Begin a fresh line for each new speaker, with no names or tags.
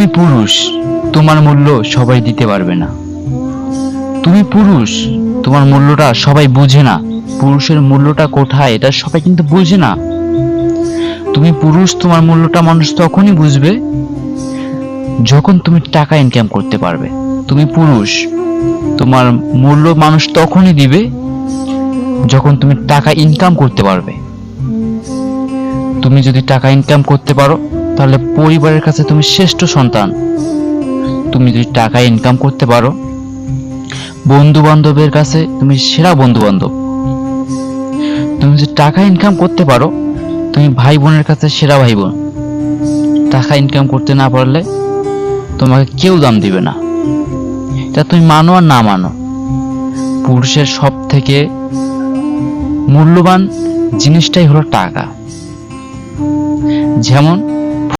তুমি পুরুষ, তোমার মূল্য সবাই দিতে পারবে না। তুমি পুরুষ, তোমার মূল্যটা সবাই বুঝে না। পুরুষের মূল্যটা কোথায় এটা সবাই কিন্তু বুঝে না। তুমি পুরুষ, তোমার মূল্যটা মানুষ তখনই বুঝবে যখন তুমি টাকা ইনকাম করতে পারবে। তুমি পুরুষ, তোমার মূল্য মানুষ তখনই দিবে যখন তুমি টাকা ইনকাম করতে পারবে। তুমি যদি টাকা ইনকাম করতে পারো তাহলে পরিবারের কাছে তুমি শ্রেষ্ঠ সন্তান। তুমি যদি টাকা ইনকাম করতে পারো, বন্ধু বান্ধবের কাছে তুমি সেরা বন্ধু বান্ধব। তুমি যদি টাকা ইনকাম করতে পারো, তুমি ভাই বোনের কাছে সেরা ভাই বোন। টাকা ইনকাম করতে না পারলে তোমাকে কেউ দাম দিবে না। তা তুমি মানো আর না মানো, পুরুষের সব থেকে মূল্যবান জিনিসটাই হলো টাকা। যেমন